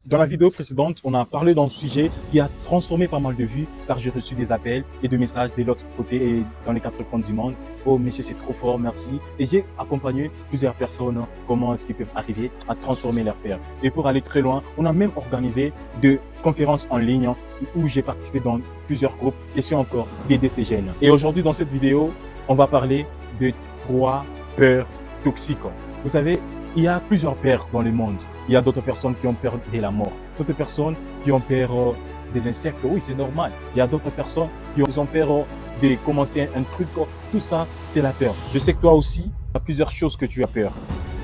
Dans la vidéo précédente, on a parlé d'un sujet qui a transformé pas mal de vues car j'ai reçu des appels et des messages de l'autre côté et dans les quatre coins du monde. Oh, monsieur, c'est trop fort, merci. Et j'ai accompagné plusieurs personnes, comment est-ce qu'ils peuvent arriver à transformer leur père. Et pour aller très loin, on a même organisé des conférences en ligne où j'ai participé dans plusieurs groupes, question encore d'aider ces jeunes. Et aujourd'hui, dans cette vidéo, on va parler de 3 peurs toxiques. Vous savez, il y a plusieurs peurs dans le monde. Il y a d'autres personnes qui ont peur de la mort, d'autres personnes qui ont peur des insectes, oui c'est normal. Il y a d'autres personnes qui ont peur de commencer un truc, tout ça c'est la peur. Je sais que toi aussi, il y a plusieurs choses que tu as peur.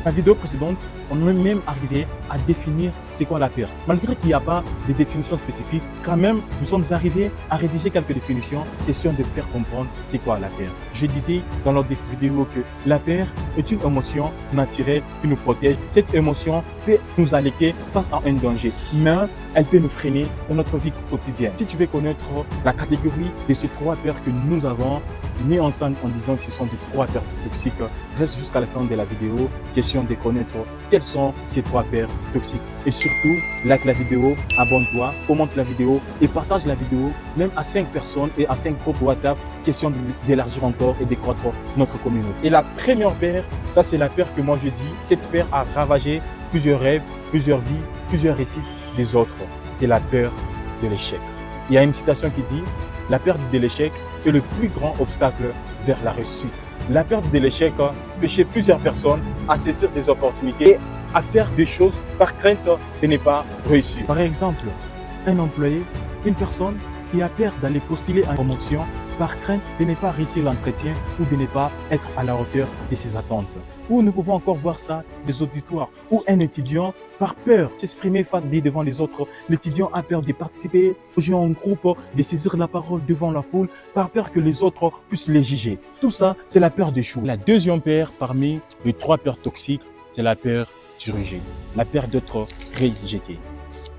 Dans la vidéo précédente, on est même arrivé à définir c'est quoi la peur. Malgré qu'il n'y a pas de définition spécifique, quand même, nous sommes arrivés à rédiger quelques définitions, question de faire comprendre c'est quoi la peur. Je disais dans l'autre vidéo que la peur est une émotion naturelle qui nous protège. Cette émotion peut nous alerter face à un danger, mais elle peut nous freiner dans notre vie quotidienne. Si tu veux connaître la catégorie de ces 3 peurs que nous avons mis ensemble en disant que ce sont des 3 peurs toxiques, reste jusqu'à la fin de la vidéo, question de connaître quelles sont ces 3 peurs toxiques. Et surtout, like la vidéo, abonne-toi, commente la vidéo et partage la vidéo même à 5 personnes et à 5 groupes WhatsApp, question d'élargir encore et décroître notre communauté. Et la première peur, ça c'est la peur que moi je dis, cette peur a ravagé plusieurs rêves, plusieurs vies, plusieurs réussites des autres. C'est la peur de l'échec. Il y a une citation qui dit, la peur de l'échec est le plus grand obstacle vers la réussite. La peur de l'échec peut chez plusieurs personnes à saisir des opportunités et à faire des choses par crainte de ne pas réussir. Par exemple, un employé, une personne qui a peur d'aller postuler à une promotion par crainte de ne pas réussir l'entretien ou de ne pas être à la hauteur de ses attentes. Ou nous pouvons encore voir ça des auditoires, où un étudiant, par peur de s'exprimer devant les autres, l'étudiant a peur de participer au jeu en groupe, de saisir la parole devant la foule, par peur que les autres puissent les juger. Tout ça, c'est la peur d'échouer. La deuxième peur parmi les 3 peurs toxiques, c'est la peur du rejet, la peur d'être rejeté.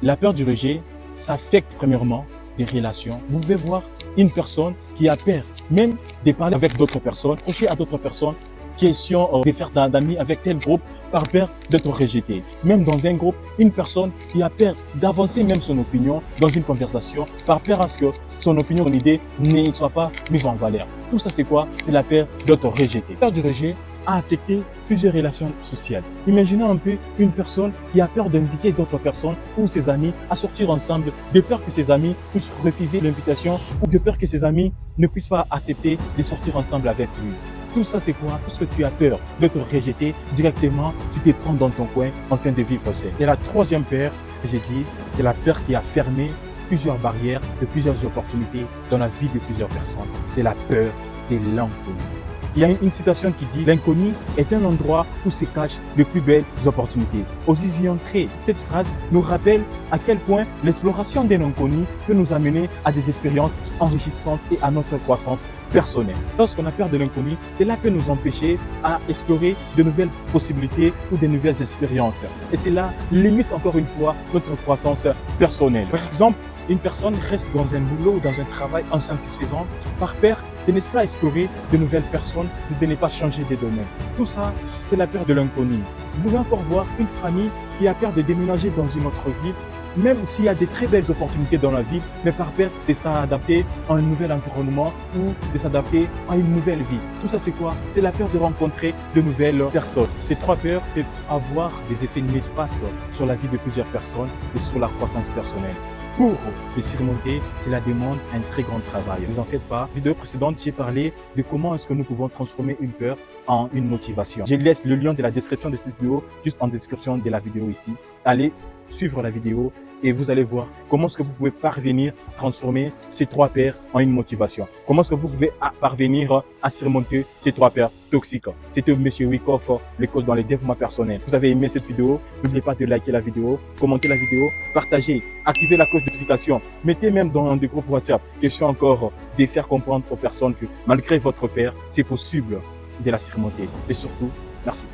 La peur du rejet, ça affecte premièrement des relations. Vous pouvez voir une personne qui a peur même de parler avec d'autres personnes, approcher à d'autres personnes, question de faire d'amis avec tel groupe par peur d'être rejeté. Même dans un groupe, une personne qui a peur d'avancer même son opinion dans une conversation par peur à ce que son opinion, son idée ne soit pas mise en valeur. Tout ça c'est quoi? C'est la peur d'être rejeté. La peur du rejet a affecté plusieurs relations sociales. Imaginez un peu une personne qui a peur d'inviter d'autres personnes ou ses amis à sortir ensemble, de peur que ses amis puissent refuser l'invitation ou de peur que ses amis ne puissent pas accepter de sortir ensemble avec lui. Tout ça, c'est quoi? Parce que tu as peur d'être rejeté directement, tu te prends dans ton coin en train de vivre seul. Et la troisième peur, j'ai dit, c'est la peur qui a fermé plusieurs barrières et plusieurs opportunités dans la vie de plusieurs personnes. C'est la peur de l'inconnu. Il y a une citation qui dit « L'inconnu est un endroit où se cachent les plus belles opportunités ». Aux y entrer, cette phrase nous rappelle à quel point l'exploration d'un inconnu peut nous amener à des expériences enrichissantes et à notre croissance personnelle. Lorsqu'on a peur de l'inconnu, cela peut nous empêcher à explorer de nouvelles possibilités ou de nouvelles expériences. Et cela limite encore une fois notre croissance personnelle. Par exemple, une personne reste dans un boulot ou dans un travail insatisfaisant par peur de ne pas explorer de nouvelles personnes, de ne pas changer de domaine. Tout ça, c'est la peur de l'inconnu. Vous pouvez encore voir une famille qui a peur de déménager dans une autre ville, même s'il y a des très belles opportunités dans la ville, mais par peur de s'adapter à un nouvel environnement ou de s'adapter à une nouvelle vie. Tout ça, c'est quoi? C'est la peur de rencontrer de nouvelles personnes. Ces 3 peurs peuvent avoir des effets néfastes sur la vie de plusieurs personnes et sur la croissance personnelle. Pour les surmonter, cela demande un très grand travail. Ne vous en faites pas. Dans la vidéo précédente, j'ai parlé de comment est-ce que nous pouvons transformer une peur en une motivation. Je laisse le lien de la description de cette vidéo juste en description de la vidéo ici. Allez suivre la vidéo et vous allez voir comment est-ce que vous pouvez parvenir à transformer ces 3 peurs en une motivation. Comment est-ce que vous pouvez parvenir à surmonter ces 3 peurs toxiques. C'était Monsieur Wyckoff, le coach dans le développement personnel. Vous avez aimé cette vidéo, n'oubliez pas de liker la vidéo, commenter la vidéo, partager, activer la cloche de notification. Mettez même dans des groupes WhatsApp. Question encore de faire comprendre aux personnes que malgré votre peur, c'est possible de la surmonter. Et surtout, merci.